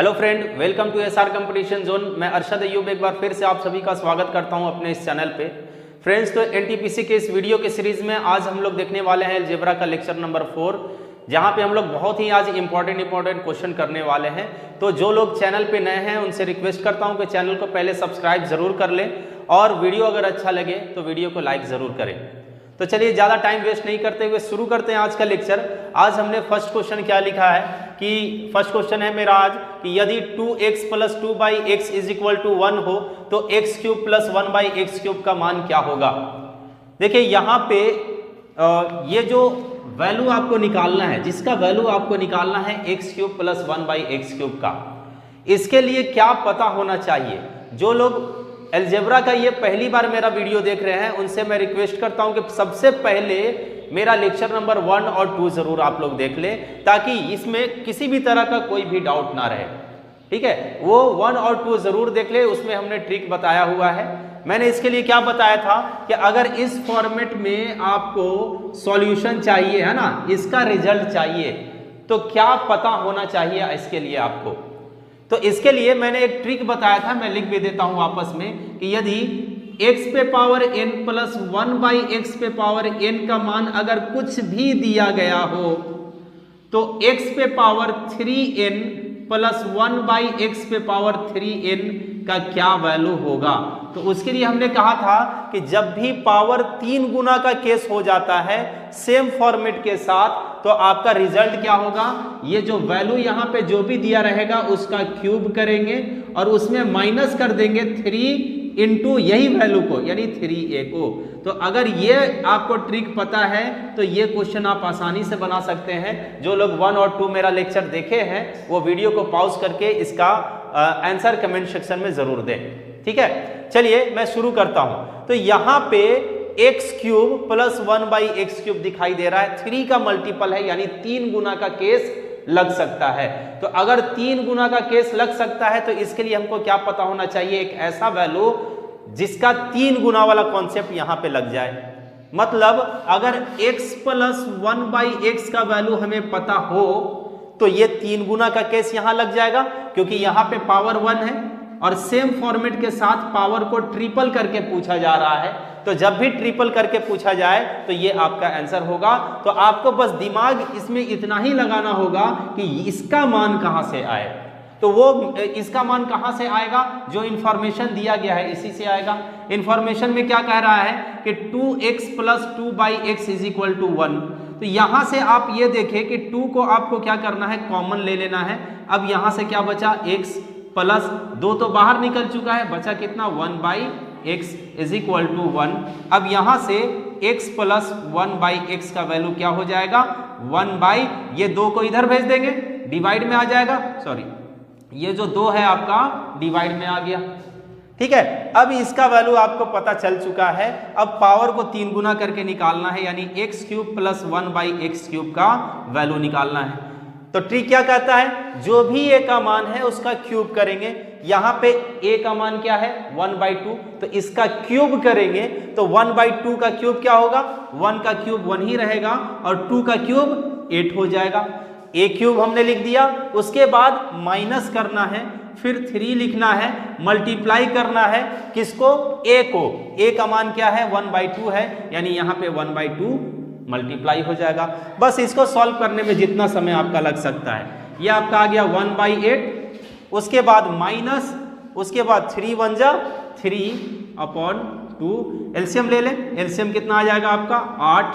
Hello friend, welcome to SR competition zone. मैं अरशद अय्यूब एक बार फिर से आप सभी का स्वागत करता हूं अपने इस चैनल पे। फ्रेंड्स, तो एनटीपीसी के इस वीडियो के सीरीज में आज हम लोग देखने वाले हैं अलजेब्रा का लेक्चर नंबर 4, जहां पे हम लोग बहुत ही आज इंपॉर्टेंट क्वेश्चन करने वाले हैं। तो जो लोग चैनल पे नए हैं उनसे रिक्वेस्ट करता हूं कि चैनल को पहले सब्सक्राइब जरूर कर लें और वीडियो अगर अच्छा लगे तो वीडियो को लाइक जरूर करें। तो चलिए ज़्यादा टाइम वेस्ट नहीं करते हुए शुरू करते हैं आज का लेक्चर। आज हमने फर्स्ट क्वेश्चन क्या लिखा है कि फर्स्ट क्वेश्चन है मेरा आज कि यदि 2x plus 2/x is equal to 1 हो तो x³ प्लस 1/x³ का मान क्या होगा। देखिए यहाँ पे ये जो वैल्यू आपको निकालना है, जिसका वैल्यू आपको निकालना है x³ प्लस 1/x³ का, इसके लिए क्या पता होना चाहिए। जो लोग अलजेब्रा का ये पहली बार मेरा वीडियो देख रहे हैं उनसे मैं रिक्वेस्ट करता हूं कि सबसे पहले मेरा लेक्चर नंबर 1 और 2 जरूर आप लोग देख लें, ताकि इसमें किसी भी तरह का कोई भी डाउट ना रहे। ठीक है, वो 1 और 2 जरूर देख ले, उसमें हमने ट्रिक बताया हुआ है। मैंने इसके लिए क्या बताया था कि अगर इस फॉर्मेट में आपको सॉल्यूशन चाहिए है ना, इसका रिजल्ट चाहिए, तो क्या पता होना चाहिए इसके लिए आपको। तो इसके लिए मैंने एक ट्रिक बताया था, मैं लिख भी देता हूं आपस में कि यदि x पे पावर n प्लस 1/x पे पावर n का मान अगर कुछ भी दिया गया हो तो x पे पावर 3n प्लस 1/x पे पावर 3n का क्या वैल्यू होगा। तो उसके लिए हमने कहा था कि जब भी पावर 3 गुना का केस हो जाता है सेम फॉर्मेट के साथ, तो आपका रिजल्ट क्या होगा, ये जो वैल्यू यहाँ पे जो भी दिया रहेगा उसका क्यूब करेंगे और उसमें माइनस कर देंगे 3 इंटू यही वैल्यू को, यानी 3a को। तो अगर ये आपको ट्रिक पता है तो ये क्वेश्चन आप आसानी से बना सकते हैं। जो लोग 1 और 2 मेरा लेक्चर देखे हैं वो वीडियो को पॉज करके इसका आंसर कमेंट सेक्शन में जरूर दें। ठीक है, चलिए मैं शुरू करता हूं। तो यहां पे x³ प्लस 1/x³ दिखाई दे रहा है, 3 का मल्टीपल है, यानी 3 गुना का केस लग सकता है। तो अगर 3 गुना का केस लग सकता है तो इसके लिए हमको क्या पता होना चाहिए, एक ऐसा वैल्यू जिसका 3 गुना वाला कॉन्सेप्ट यहां पे लग जाए। मतलब अगर x प्लस 1/x का वैल्यू हमें पता हो तो ये 3 गुना का केस यहां लग जाएगा, क्योंकि यहां पे पावर 1 है और सेम फॉर्मेट के साथ पावर को ट्रिपल करके पूछा जा रहा है। तो जब भी ट्रिपल करके पूछा जाए तो ये आपका आंसर होगा। तो आपको बस दिमाग इसमें इतना ही लगाना होगा कि इसका मान कहां से आए। तो वो इसका मान कहां से आएगा, जो इंफॉर्मेशन दिया गया है इसी से आएगा। इंफॉर्मेशन में क्या कह रहा है कि 2x plus 2/x is equal to 1। तो यहां से आप ये देखें कि 2 को आपको क्या करना है, कॉमन ले लेना है। अब यहां से क्या बचा, x प्लस 2 तो बाहर निकल चुका है, बचा कितना, 1/x इज इक्वल टू 1। अब यहां से x प्लस 1/x का वैल्यू क्या हो जाएगा, 1/ ये 2 को इधर भेज देंगे, डिवाइड में आ जाएगा। सॉरी, ये जो 2 है आपका डिवाइड में आ गया। ठीक है, अब इसका वैल्यू आपको पता चल चुका है। अब पावर को 3 गुना करके निकालना है, यानी x³ प्लस 1/x³ का वैल्यू निकालना है। तो ट्रिक क्या कहता है, जो भी a का मान है उसका क्यूब करेंगे। यहां पे a का मान क्या है, 1/2, तो इसका क्यूब करेंगे तो 1/2 का क्यूब क्या होगा, 1 का क्यूब 1 ही रहेगा और 2 का क्यूब 8 हो जाएगा। a³ हमने लिख दिया, उसके बाद माइनस करना है, फिर 3 लिखना है, मल्टीप्लाई करना है किसको, a को। a का मान क्या है, 1/2 है, यानी यहाँ पे 1/2 मल्टीप्लाई हो जाएगा। बस इसको सॉल्व करने में जितना समय आपका लग सकता है, ये आपका आ गया 1/8, उसके बाद माइनस, उसके बाद 3 1 जा 3/2। एलसीएम ले लें, एलसीएम कितना आ जाएगा आपका 8,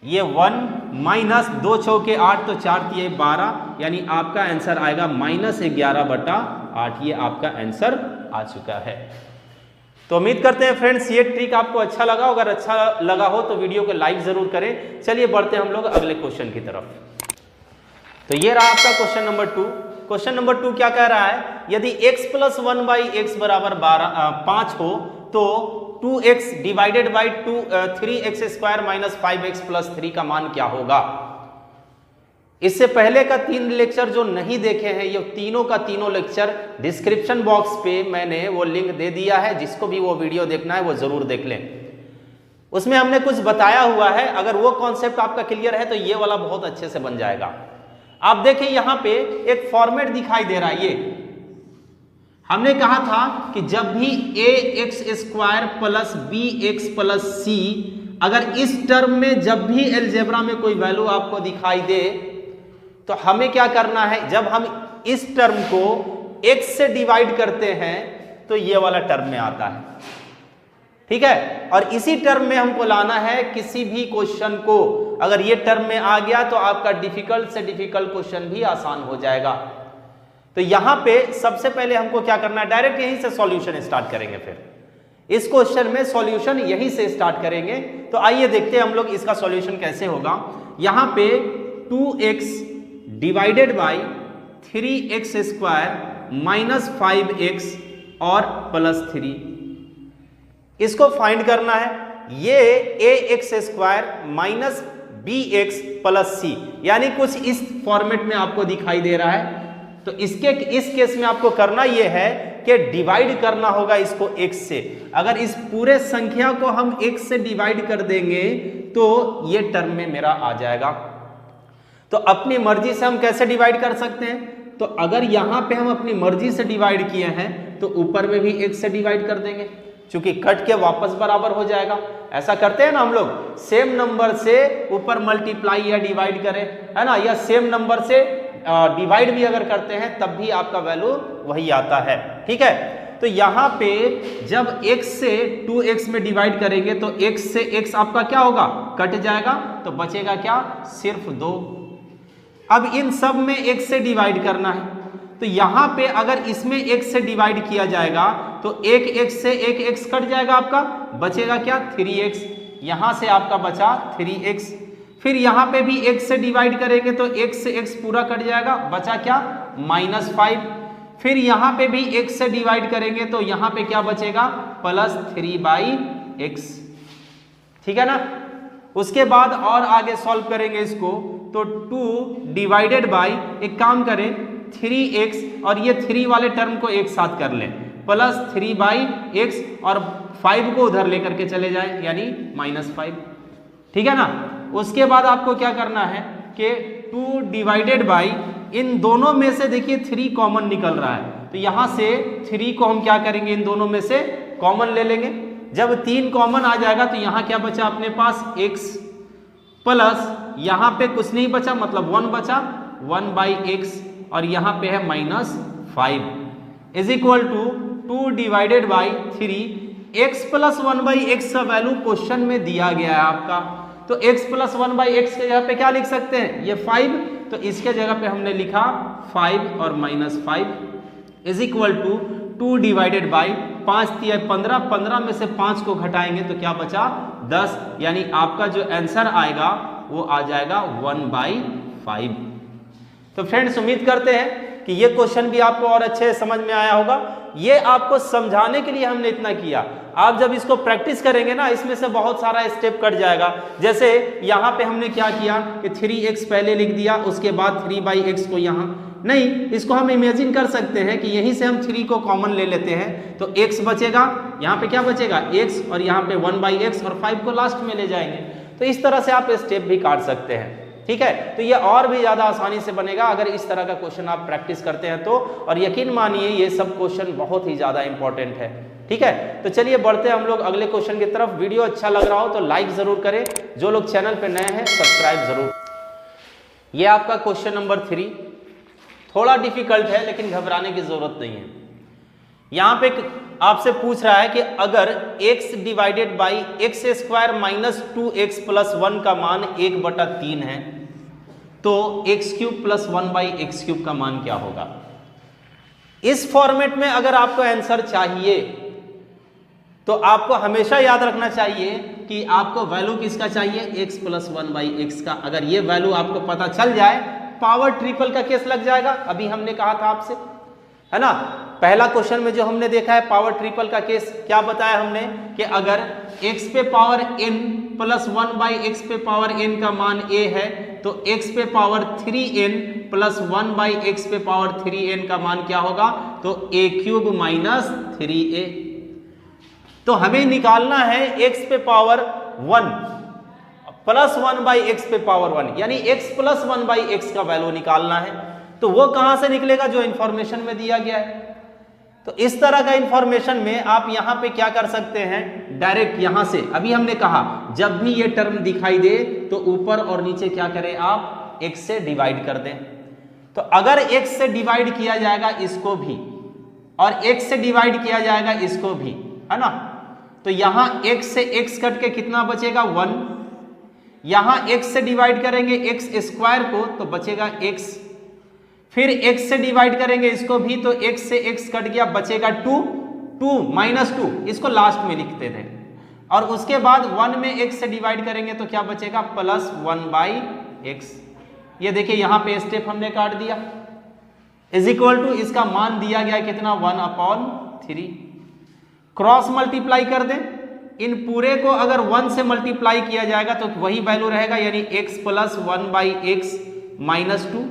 ये 1 माइनस 2 चौके 8 तो 4 तिये 12, यानी आपका आंसर आएगा -11/8। ये आपका आंसर आ चुका है। तो उम्मीद करते हैं फ्रेंड्स ये ट्रिक आपको अच्छा लगा। अगर अच्छा लगा हो तो वीडियो को लाइक जरूर करें। चलिए बढ़ते हैं हम लोग अगले क्वेश्चन की तरफ। तो ये रहा आपका क्वेश्चन नंबर 2। क्वेश्चन नंबर 2 क्या कह रहा है, यदि x प्लस 1/x बराबर 5 हो तो 2x divided by 3x² minus 5x plus 3 का मान क्या होगा। इससे पहले का 3 लेक्चर जो नहीं देखे हैं, ये तीनों का तीनों लेक्चर डिस्क्रिप्शन बॉक्स पे मैंने वो लिंक दे दिया है, जिसको भी वो वीडियो देखना है वो जरूर देख लें। उसमें हमने कुछ बताया हुआ है, अगर वो कॉन्सेप्ट आपका क्लियर है तो ये वाला बहुत अच्छे से बन जाएगा। आप देखिए यहां पे एक फॉर्मेट दिखाई दे रहा है। ये हमने कहा था कि जब भी ax² plus bx plus c, अगर इस टर्म में जब भी अलजेब्रा में कोई वैल्यू आपको दिखाई दे तो हमें क्या करना है, जब हम इस टर्म को x से डिवाइड करते हैं तो ये वाला टर्म में आता है, ठीक है। और इसी टर्म में हमको लाना है किसी भी क्वेश्चन को। अगर ये टर्म में आ गया तो आपका डिफिकल्ट से डिफिकल्ट क्वेश्चन भी आसान हो जाएगा। तो यहां पे सबसे पहले हमको क्या करना है, डायरेक्ट यहीं से सॉल्यूशन स्टार्ट करेंगे। फिर इस क्वेश्चन में सॉल्यूशन यहीं से स्टार्ट करेंगे। तो आइए देखते हैं हम लोग इसका सॉल्यूशन कैसे होगा। यहां पे 2x divided by 3x² minus 5x और प्लस 3, इसको फाइंड करना है। ये ax² minus bx plus c, यानी कुछ इस फॉर्मेट में आपको दिखाई दे रहा है। तो इस केस में आपको करना यह है कि डिवाइड करना होगा इसको x से। अगर इस पूरे संख्या को हम x से डिवाइड कर देंगे तो ये टर्म में मेरा आ जाएगा। तो अपनी मर्जी से हम कैसे डिवाइड कर सकते हैं, तो अगर यहां पे हम अपनी मर्जी से डिवाइड किए हैं तो ऊपर में भी x से डिवाइड कर देंगे, क्योंकि कट के वापस बराबर हो जाएगा। ऐसा करते हैं ना हम लोग, सेम नंबर से ऊपर मल्टीप्लाई या डिवाइड करें, है ना, या सेम नंबर से डिवाइड भी अगर करते हैं तब भी आपका वैल्यू वही आता है, ठीक है। तो यहां पे जब x से 2x में डिवाइड करेंगे तो x से x आपका क्या होगा, कट जाएगा, तो बचेगा क्या, सिर्फ 2। अब इन सब में x से डिवाइड करना है, तो यहां पे अगर इसमें x से डिवाइड किया जाएगा तो एक x से एक x कट जाएगा, आपका बचेगा क्या, 3x। यहां से आपका बचा 3x। फिर यहां पे भी x से डिवाइड करेंगे तो x से x पूरा कट जाएगा, बचा क्या, -5। फिर यहां पे भी x से डिवाइड करेंगे तो यहां पे क्या बचेगा, +3/x, ठीक है ना। उसके बाद और आगे सॉल्व करेंगे इसको, तो 2 डिवाइडेड बाई, एक काम करें 3x और ये 3 वाले टर्म को एक साथ कर लें, +3/x और 5 को उधर लेकर के चले जाएं, यानी -5, ठीक है ना। उसके बाद आपको क्या करना है कि 2 डिवाइडेड बाई, इन दोनों में से देखिए 3 कॉमन निकल रहा है, तो यहां से 3 को हम क्या करेंगे, इन दोनों में से कॉमन ले लेंगे। जब 3 कॉमन आ जाएगा तो यहां क्या बचा अपने पास, x प्लस यहां पे कुछ नहीं बचा, मतलब 1 बचा, 1/x, और यहां पे है -5 is equal to 2 divided by 3। x plus 1/x का वैल्यू क्वेश्चन में दिया गया है आपका, तो x प्लस 1/x के जगह पे क्या लिख सकते हैं, ये 5, तो इसके जगह पे हमने लिखा 5 और -5 is equal to 2 divided by 5 × 15, 15 में से 5 को घटाएंगे तो क्या बचा, 10, यानी आपका जो आंसर आएगा वो आ जाएगा 1/5। तो फ्रेंड्स उम्मीद करते हैं कि ये क्वेश्चन भी आपको और अच्छे समझ में आया होगा। ये आपको समझाने के लिए हमने इतना किया। आप जब इसको प्रैक्टिस करेंगे ना, इसमें से बहुत सारा स्टेप कट जाएगा। जैसे यहाँ पे हमने क्या किया कि 3x पहले लिख दिया, उसके बाद 3/x को यहाँ नहीं, इसको हम इमेजिन कर सकते हैं कि यहीं से हम 3 को कॉमन ले लेते हैं तो x बचेगा, यहाँ पे क्या बचेगा, x, और यहाँ पे 1/x और 5 को लास्ट में ले जाएंगे। तो इस तरह से आप स्टेप भी काट सकते हैं, ठीक है। तो ये और भी ज़्यादा आसानी से बनेगा अगर इस तरह का क्वेश्चन आप प्रैक्टिस करते हैं तो, और यकीन मानिए ये सब क्वेश्चन बहुत ही ज़्यादा इंपॉर्टेंट है, ठीक है। तो चलिए बढ़ते हैं हम लोग अगले क्वेश्चन की तरफ। वीडियो अच्छा लग रहा हो तो लाइक ज़रूर करें, जो लोग चैनल पे नए हैं सब्सक्राइब ज़रूर। ये आपका क्वेश्चन नंबर 3 थोड़ा डिफिकल्ट है, लेकिन घबराने की ज़रूरत नहीं है। यहाँ पे आपसे पूछ रहा है कि अगर x divided by x² minus 2x plus 1 का मान 1/3 है तो x³ प्लस 1/x³ का मान क्या होगा। इस फॉर्मेट में अगर आपको आंसर चाहिए तो आपको हमेशा याद रखना चाहिए कि आपको वैल्यू किसका चाहिए, x प्लस 1/x का। अगर ये वैल्यू आपको पता चल जाए, पावर ट्रिपल का केस लग जाएगा। अभी हमने कहा था आपसे, है ना, पहला क्वेश्चन में जो हमने देखा है पावर ट्रिपल का केस, क्या बताया हमने कि अगर x पे पावर n प्लस 1/x पे पावर n का मान a है तो x पे पावर 3n प्लस 1/x पे पावर 3n का मान क्या होगा, तो a³ माइनस 3a। तो हमें निकालना है x पे पावर 1 +1/x पे पावर 1, यानी x + 1/x का वैल्यू निकालना है। तो वो कहां से निकलेगा? जो इंफॉर्मेशन में दिया गया है। तो इस तरह का इंफॉर्मेशन में आप यहां पे क्या कर सकते हैं, डायरेक्ट यहां से, अभी हमने कहा जब भी ये टर्म दिखाई दे तो ऊपर और नीचे क्या करें आप, x से डिवाइड कर दें। तो अगर x से डिवाइड किया जाएगा इसको भी और x से डिवाइड किया जाएगा इसको भी, है ना, तो यहां x से x कट के कितना बचेगा 1, यहां x से डिवाइड करेंगे x² को तो बचेगा x, फिर x से डिवाइड करेंगे इसको भी तो x से x कट गया, बचेगा 2 -2, इसको लास्ट में लिखते थे। और उसके बाद 1 में x से डिवाइड करेंगे तो क्या बचेगा +1/x। ये देखिए यहां पे स्टेप हमने काट दिया, इज इक्वल टू इसका मान दिया गया कितना 1/3। क्रॉस मल्टीप्लाई कर दें, इन पूरे को अगर 1 से मल्टीप्लाई किया जाएगा तो वही वैल्यू रहेगा, यानी x + 1/x -2,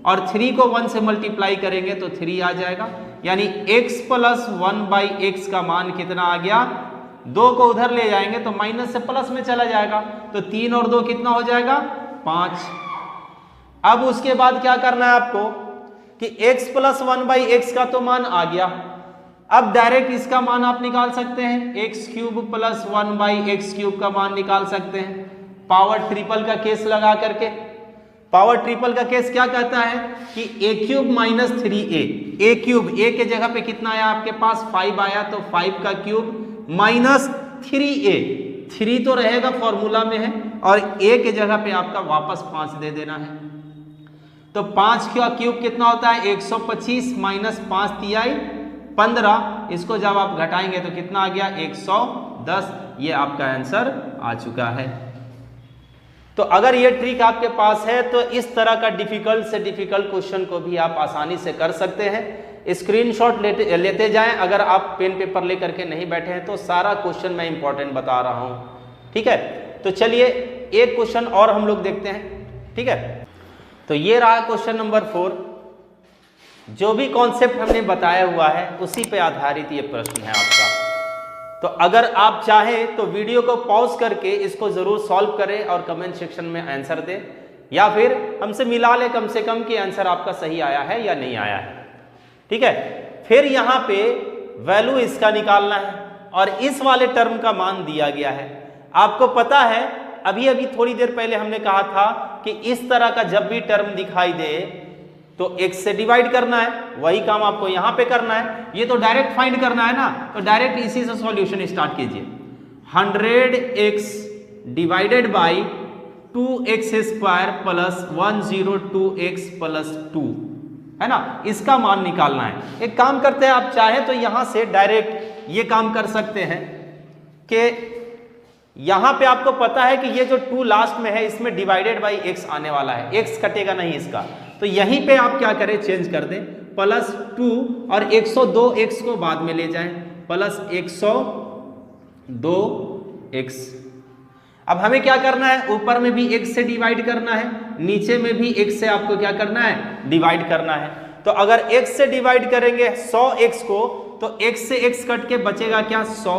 और 3 को 1 से मल्टीप्लाई करेंगे तो 3 आ जाएगा, यानी x + 1/x का मान कितना आ गया, 2 को उधर ले जाएंगे तो माइनस से प्लस में चला जाएगा, तो 3 और 2 कितना हो जाएगा 5। अब उसके बाद क्या करना है आपको कि x + 1/x का तो मान आ गया, अब डायरेक्ट इसका मान आप निकाल सकते हैं, x³ + 1/x³ का मान निकाल सकते हैं पावर ट्रिपल का केस लगा करके। पावर ट्रिपल का केस क्या कहता है कि a³ - 3a, a³ a के जगह पे कितना आया आपके पास 5 आया, तो 5 का क्यूब -3a, 3 तो रहेगा फॉर्मूला में है और a के जगह पे आपका वापस 5 दे देना है। तो 5 का क्यूब कितना होता है 125 - 5 तिहाई 15, इसको जब आप घटाएंगे तो कितना आ गया 110। ये आपका आंसर आ चुका है। तो अगर ये ट्रिक आपके पास है तो इस तरह का डिफिकल्ट से डिफिकल्ट क्वेश्चन को भी आप आसानी से कर सकते हैं। स्क्रीनशॉट लेते जाएं, अगर आप पेन पेपर लेकर के नहीं बैठे हैं तो सारा क्वेश्चन मैं इंपॉर्टेंट बता रहा हूं, ठीक है। तो चलिए एक क्वेश्चन और हम लोग देखते हैं, ठीक है। तो ये रहा क्वेश्चन नंबर 4, जो भी कॉन्सेप्ट हमने बताया हुआ है उसी पे आधारित ये प्रश्न है आपका। तो अगर आप चाहें तो वीडियो को पॉज करके इसको जरूर सॉल्व करें और कमेंट सेक्शन में आंसर दें, या फिर हमसे मिला लें कम से कम कि आंसर आपका सही आया है या नहीं आया है, ठीक है। फिर यहाँ पे वैल्यू इसका निकालना है और इस वाले टर्म का मान दिया गया है। आपको पता है अभी अभी थोड़ी देर पहले हमने कहा था कि इस तरह का जब भी टर्म दिखाई दे तो x से डिवाइड करना है, वही काम आपको यहां पे करना है। ये तो डायरेक्ट फाइंड करना है ना, तो डायरेक्ट इसी से सॉल्यूशन स्टार्ट कीजिए। 100x divided by 2x² + 102x + 2, है ना, इसका मान निकालना है। एक काम करते हैं, आप चाहे तो यहां से डायरेक्ट ये काम कर सकते हैं कि यहां पे आपको पता है कि ये जो 2 लास्ट में है इसमें डिवाइडेड बाई x आने वाला है, x कटेगा नहीं इसका, तो यहीं पे आप क्या करें चेंज कर दें +2 और 102x को बाद में ले जाएं +102x। अब हमें क्या करना है, ऊपर में भी x से डिवाइड करना है, नीचे में भी x से आपको क्या करना है डिवाइड करना है। तो अगर x से डिवाइड करेंगे 100x को तो x से x कट के बचेगा क्या 100।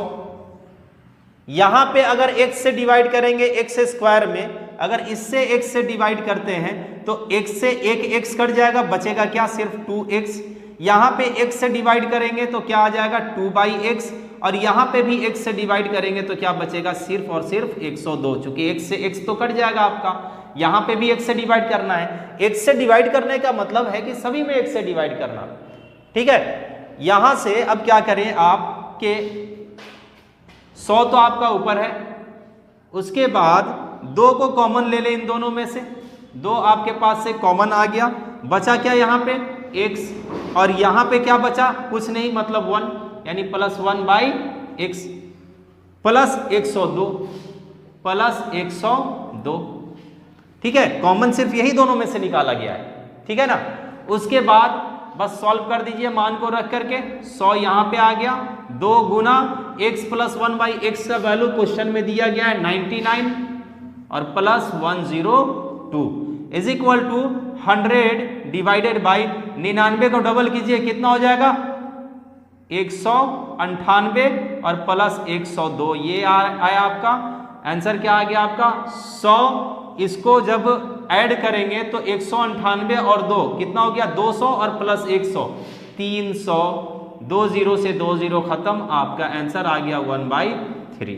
यहां पे अगर x से डिवाइड करेंगे x² में, अगर इससे x से डिवाइड करते हैं तो x से एक x कट जाएगा, बचेगा क्या सिर्फ 2x। यहां पे x से डिवाइड करेंगे तो क्या आ जाएगा 2/x, और यहां पे भी x से डिवाइड करेंगे तो क्या बचेगा सिर्फ और सिर्फ 102, चूंकि x से x तो कट जाएगा आपका। यहां पे भी x से डिवाइड करना है, x से डिवाइड करने का मतलब है कि सभी में x से डिवाइड करना, ठीक है। यहां से अब क्या करें आप के 100 तो आपका ऊपर है, उसके बाद 2 को कॉमन ले लें इन दोनों में से, 2 आपके पास से कॉमन आ गया, बचा क्या यहाँ पे x, और यहाँ पे क्या बचा कुछ नहीं मतलब 1, यानी +1/x +102, ठीक है। कॉमन सिर्फ यही दोनों में से निकाला गया है, ठीक है ना। उसके बाद बस सॉल्व कर दीजिए मान को रख करके, 100 यहाँ पे आ गया, 2 गुना x + 1/x का वैल्यू क्वेश्चन में दिया गया है 99 और +102 is equal to 100 divided by 99 को डबल कीजिए कितना हो जाएगा 198 और +102, ये आया आपका आंसर क्या आ गया आपका 100। इसको जब ऐड करेंगे तो 198 और 2 कितना हो गया 200 और प्लस 100 300, 2 0 से 2 0 खत्म, आपका आंसर आ गया 1/3।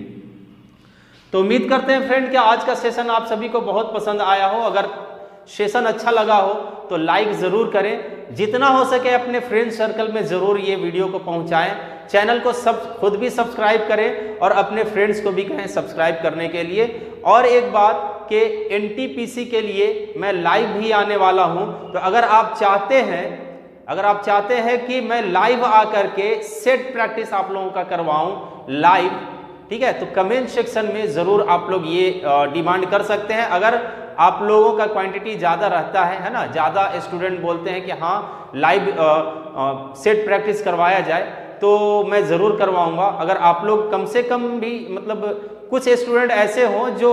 तो उम्मीद करते हैं फ्रेंड कि आज का सेशन आप सभी को बहुत पसंद आया हो। अगर सेशन अच्छा लगा हो तो लाइक ज़रूर करें, जितना हो सके अपने फ्रेंड सर्कल में ज़रूर ये वीडियो को पहुंचाएं। चैनल को खुद भी सब्सक्राइब करें और अपने फ्रेंड्स को भी कहें सब्सक्राइब करने के लिए। और एक बात कि एनटीपीसी के लिए मैं लाइव भी आने वाला हूं, तो अगर आप चाहते हैं कि मैं लाइव आकर के सेट प्रैक्टिस आप लोगों का करवाऊं लाइव, ठीक है, तो कमेंट सेक्शन में ज़रूर आप लोग ये डिमांड कर सकते हैं। अगर आप लोगों का क्वांटिटी ज़्यादा रहता है ना, ज़्यादा स्टूडेंट बोलते हैं कि हाँ लाइव सेट प्रैक्टिस करवाया जाए, तो मैं ज़रूर करवाऊंगा। अगर आप लोग कम से कम भी मतलब कुछ स्टूडेंट ऐसे हों जो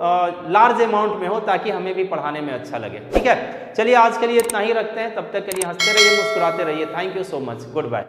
लार्ज अमाउंट में हो, ताकि हमें भी पढ़ाने में अच्छा लगे। ठीक है, चलिए आज के लिए इतना ही रखते हैं, तब तक के लिए हंसते रहिए, मुस्कुराते रहिए। Thank you so much, good bye.